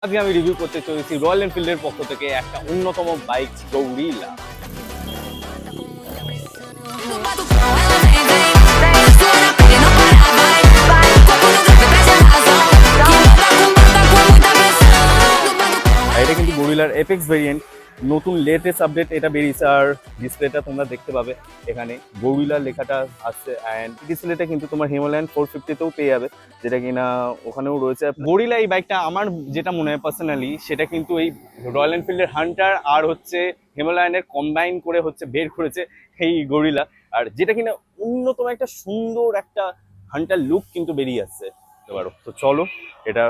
আজকে আমি রিভিউ করতে চলেছি রয়্যাল এনফিল্ডের পক্ষ থেকে একটা অন্যতম বাইক গৌরিলা। এটা কিন্তু গরিলার এপেক্স ভেরিয়েন্ট, নতুন লেটেস্ট আপডেট এটা বেরিয়েছে। আর ডিসপ্লেটা তোমরা দেখতে পাবে এখানে গরিলার লেখাটা আসছে। অ্যান্ড ডিসপ্লেটা কিন্তু তোমার হিমালয়ান 450তেও পেয়ে যাবে, যেটা কিনা ওখানেও রয়েছে। গরিলা এই বাইকটা আমার যেটা মনে হয় পার্সোনালি, সেটা কিন্তু এই রয়্যাল এনফিল্ডের হান্টার আর হচ্ছে হিমালয়ানের কম্বাইন করে হচ্ছে বের করেছে এই গরিলা। আর যেটা কিনা অন্যতম একটা সুন্দর একটা হান্টার লুক কিন্তু বেরিয়ে আসছে। তো চলো এটা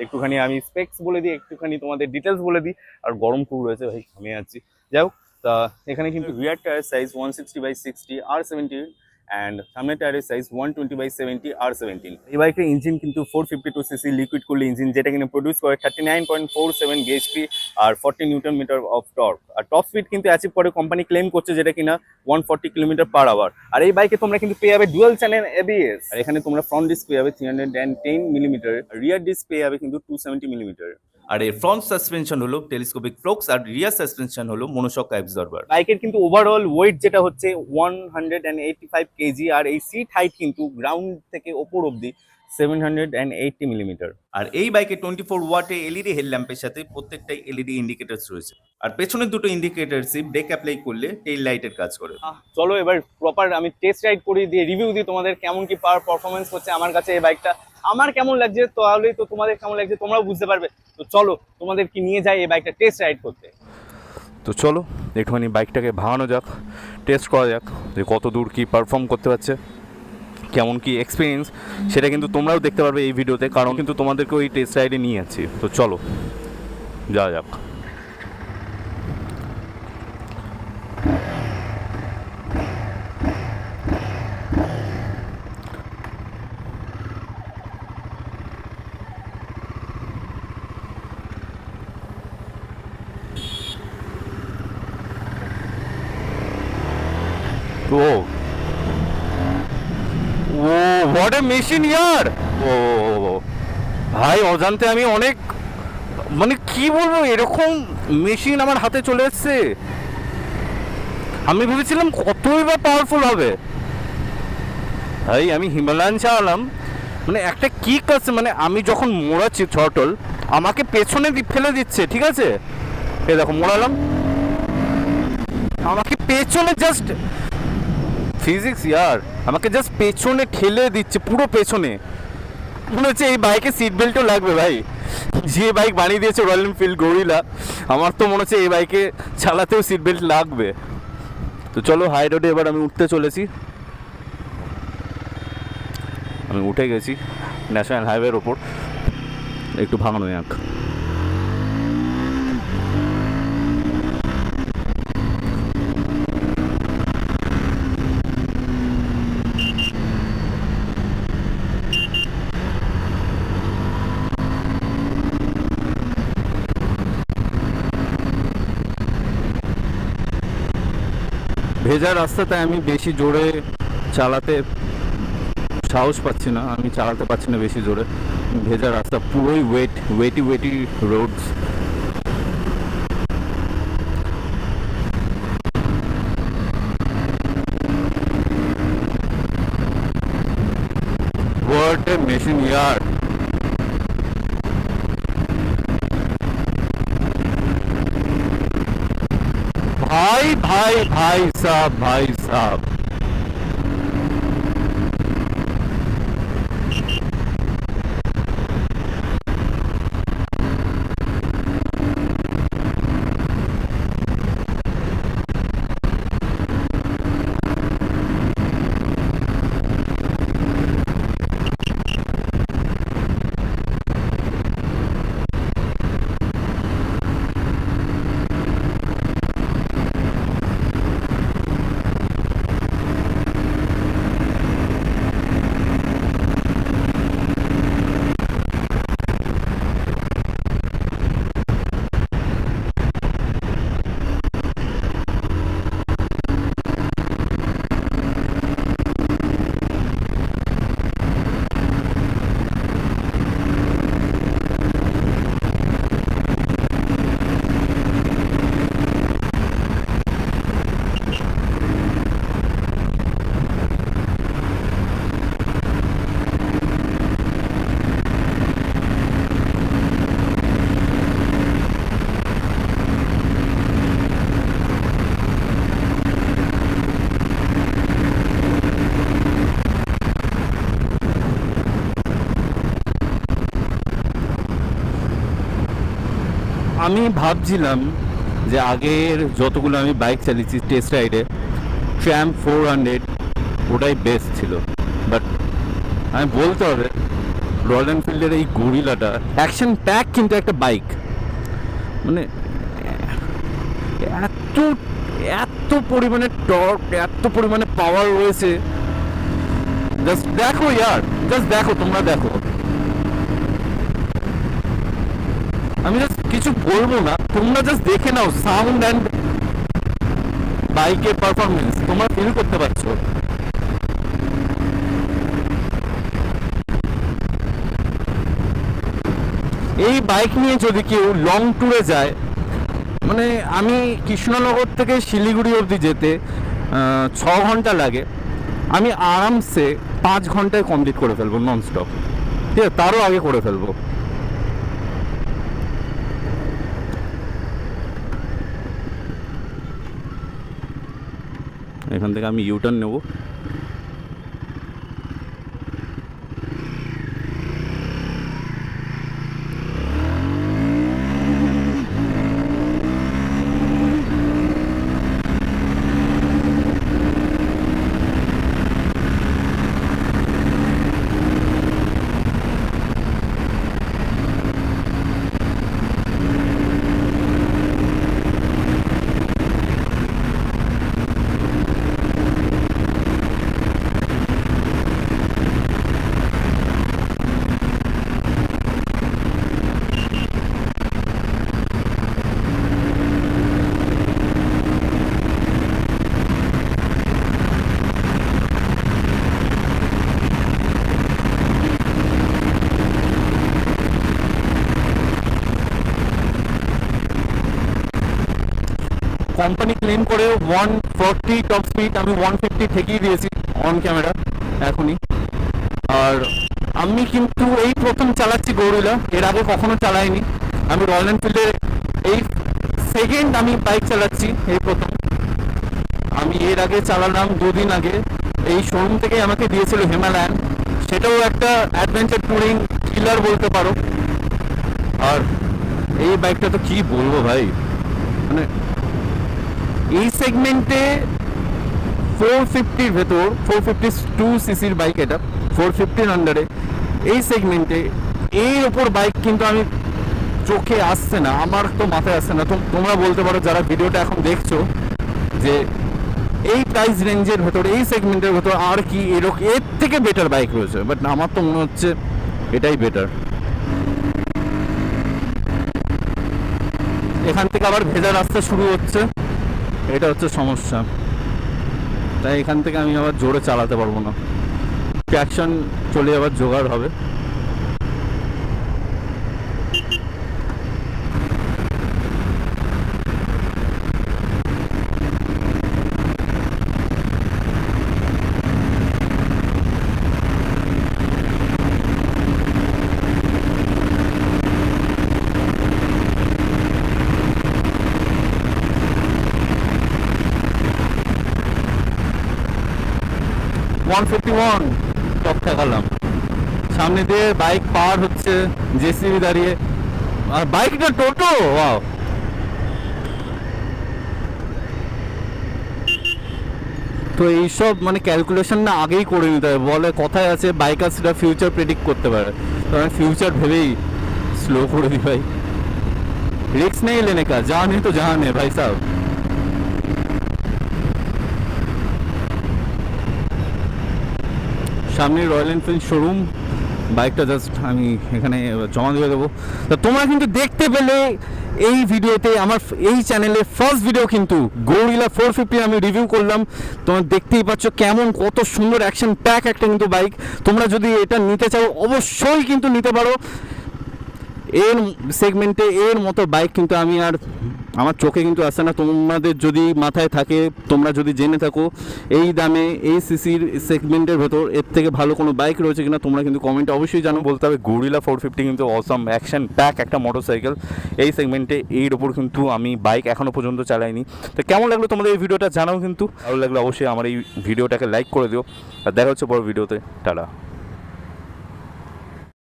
একটুখানি আমি স্পেক্স বলে দিই, একটুখানি তোমাদের ডিটেলস বলে দিই। আর গরম খুব রয়েছে ভাই, আমি আছি। যাই হোক, তা এখানে কিন্তু রিয়ার টায়ার সাইজ 160/60 R17 অ্যান্ড সামনের টায়ারের সাইজ 120/70 R17। এই বাইকের ইঞ্জিন কিন্তু 452cc লিকুইড কুল ইঞ্জিন, যেটা কিনা প্রডিউস করে 39.47 bhp আর 40 নিউটন মিটার অফ টর্ক। আর টপ স্পিড কিন্তু অ্যাচিভ করে কোম্পানি ক্লেম করছে, যেটা কিনা 140 km/h। আর এই বাইকে তোমরা কিন্তু পেয়ে যাবে ডুয়াল চ্যানেল ABS। আর এখানে তোমরা ফ্রন্ট ডিস্ক পেয়ে যাবে 310 mm, রিয়ার ডিস্ক পেয়ে যাবে কিন্তু 270 mm। আর এর ফ্রন্ট সাসপেনশন হলো টেলিস্কোপিক ফ্লোক্স আর রিয়ার সাসপেনশন হলো মনোশক অ্যাবজর্বার। বাইকের কিন্তু ওভারঅল ওয়েট যেটা হচ্ছে 185 কেজি, আর এই সিট হাইট কিন্তু গ্রাউন্ড থেকে ওপর অব্দি 780 mm। আর এই বাইকে 24 ওয়াটে এলইডি হেডল্যাম্পের সাথে প্রত্যেকটাই এলইডি ইন্ডিকেটরস রয়েছে। আর পেছনের দুটো ইন্ডিকেটরসই ব্রেক অ্যাপ্লাই করলে টেইল লাইটের কাজ করে। চলো এবার প্রপার আমি টেস্ট রাইড করি, দিয়ে রিভিউ দিই তোমাদের কেমন কি পারফরমেন্স হচ্ছে আমার কাছে এই বাইকটা, আমার কেমন লাগছে, তাহলেই তো তোমাদের কেমন লাগছে তোমরাও বুঝতে পারবে। তো চলো তোমাদের কি নিয়ে যাই এই বাইকটা টেস্ট রাইড করতে। তো চলো একটুখানি বাইকটাকে ভাঙানো যাক, টেস্ট করা যাক যে কত দূর কী পারফর্ম করতে পারছে, কেমন কি এক্সপিরিয়েন্স, সেটা কিন্তু তোমরাও দেখতে পারবে এই ভিডিওতে, কারণ কিন্তু তোমাদেরকে ওই টেস্ট রাইডে নিয়ে যাচ্ছি। তো চলো যাওয়া যাক। ও ও হোয়াট এ মেশিন ইয়ার! ও ভাই, অজান্তে আমি অনেক, মানে কি বলবো, এরকম মেশিন আমার হাতে চলে এসছে। আমি ভেবেছিলাম কতই বা পাওয়ারফুল হবে। ভাই আমি হিমালয়ান চালালাম, মানে একটা কিক আছে, মানে আমি যখন মোড়াচ্ছি থ্রটল, আমাকে পেছনে ফেলে দিচ্ছে, ঠিক আছে? এ দেখো মোড়ালাম, আমাকে পেছনে জাস্ট ফিজিক্স ইয়ার, আমাকে জাস্ট পেছনে ঠেলে দিচ্ছে, পুরো পেছনে। মনে হচ্ছে এই বাইকে সিট বেল্টও লাগবে ভাই। যে বাইক বানিয়ে দিয়েছে রয়্যাল এনফিল্ড গরিলা, আমার তো মনে হচ্ছে এই বাইকে চালাতেও সিট বেল্ট লাগবে। তো চলো হাই রোডে এবার আমি উঠতে চলেছি। আমি উঠে গেছি ন্যাশনাল হাইওয়ের ওপর, একটু ভাঙানো যাক। ভেজা রাস্তাতে আমি বেশি জোরে চালাতে সাহস পাচ্ছি না, আমি চালাতে পারছি না বেশি জোরে। ভেজা রাস্তা, পুরোই ওয়েটি Rhodes. What a machine yard! भाई भाई भाई साहब, भाई साहब, আমি ভাবছিলাম যে আগের যতগুলো আমি বাইক চালিয়েছি টেস্ট রাইডে, ট্র্যাম্প 400 ওটাই বেস্ট ছিল। বাট আমি বলতে হবে রয়্যাল এনফিল্ডের এই গরিলাটা অ্যাকশন প্যাক কিন্তু একটা বাইক, মানে এত এত পরিমাণে টর্ক, এত পরিমাণে পাওয়ার রয়েছে। জাস্ট দেখো ইয়ার, জাস্ট দেখো, তোমরা দেখো। আমি জাস্ট কিছু বলবো না, তোমরা জাস্ট দেখে নাও সাউন্ড অ্যান্ড বাইকের পারফরমেন্স, তোমরা ফিল করতে পারছো। এই বাইক নিয়ে যদি কেউ লং ট্যুরে যায়, মানে আমি কৃষ্ণনগর থেকে শিলিগুড়ি অবধি যেতে 6 ঘন্টা লাগে, আমি আরামসে 5 ঘন্টায় কমপ্লিট করে ফেলবো ননস্টপ, ঠিক আছে, তারও আগে করে ফেলবো। এখান থেকে আমি ইউটার্ন নেব। কোম্পানি ক্লেম করে 140 টপ স্পিড, আমি 150 ঠেকিয়ে দিয়েছি অন ক্যামেরা এখনই। আর আমি কিন্তু এই প্রথম চালাচ্ছি গরিলা, এর আগে কখনো চালাইনি। আমি রয়্যাল এনফিল্ডের এই সেকেন্ড আমি বাইক চালাচ্ছি, এই প্রথম। আমি এর আগে চালালাম 2 দিন আগে, এই শোরুম থেকে আমাকে দিয়েছিল হিমালয়ান, সেটাও একটা অ্যাডভেঞ্চার ট্যুরিং কিলার বলতে পারো। আর এই বাইকটা তো কি বলবো ভাই, মানে এই সেগমেন্টে 450-র ভেতর, 452 সিসির বাইক, এটা 450-র আন্ডারে এই সেগমেন্টে এর ওপর বাইক কিন্তু আমি চোখে আসছে না, আমার তো মাথায় আসছে না। তোমরা বলতে পারো যারা ভিডিওটা এখন দেখছো যে এই প্রাইস রেঞ্জের ভেতর, এই সেগমেন্টের ভেতর আর কি এরকম এর থেকে বেটার বাইক রয়েছে, বাট আমার তো মনে হচ্ছে এটাই বেটার। এখান থেকে আবার ভেজা রাস্তা শুরু হচ্ছে, এটা হচ্ছে সমস্যা। তাই এখান থেকে আমি আবার জোরে চালাতে পারবো না, ট্র্যাকশন চলে আবার জোগাড় হবে। টপ ঠেকালাম, সামনে দিয়ে বাইক পার হচ্ছে, জেসিবি দাঁড়িয়ে, আর বাইকটা টোটো। ওয়াও, তো এইসব মানে ক্যালকুলেশন না আগেই করে নিতে হবে। বলে কথায় আছে বাইকার্সরা ফিউচার প্রেডিক্ট করতে পারে, তো আমি ফিউচার ভেবেই স্লো করে দিই ভাই। রিস্ক নেই লেনে কা, জান হে তো জান হে ভাই সাহেব। সামনে রয়্যাল এনফিল্ড শোরুম, বাইকটা জাস্ট আমি এখানে জমা দিয়ে দেবো। তো তোমরা কিন্তু দেখতে পেলে এই ভিডিওতে, আমার এই চ্যানেলের ফার্স্ট ভিডিও কিন্তু গরিলা 450 আমি রিভিউ করলাম। তোমরা দেখতেই পাচ্ছ কেমন কত সুন্দর অ্যাকশন প্যাক একটা কিন্তু বাইক। তোমরা যদি এটা নিতে চাও অবশ্যই কিন্তু নিতে পারো। এর সেগমেন্টে এর মতো বাইক কিন্তু আমি আর আমার চোখে কিন্তু আসে না। তোমাদের যদি মাথায় থাকে, তোমরা যদি জেনে থাকো এই দামে এই সিসির সেগমেন্টের ভেতর এর থেকে ভালো কোনো বাইক রয়েছে কিনা, তোমরা কিন্তু কমেন্টে অবশ্যই জানো। বলতে হবে গরিলা 450 কিন্তু অসাম অ্যাকশন প্যাক একটা মোটরসাইকেল। এই সেগমেন্টে এর ওপর কিন্তু আমি বাইক এখনও পর্যন্ত চালাইনি। তো কেমন লাগলো তোমাদের এই ভিডিওটা জানাও, কিন্তু ভালো লাগলে অবশ্যই আমার এই ভিডিওটাকে লাইক করে দিও। আর দেখা হচ্ছে বড় ভিডিওতে, টাটা।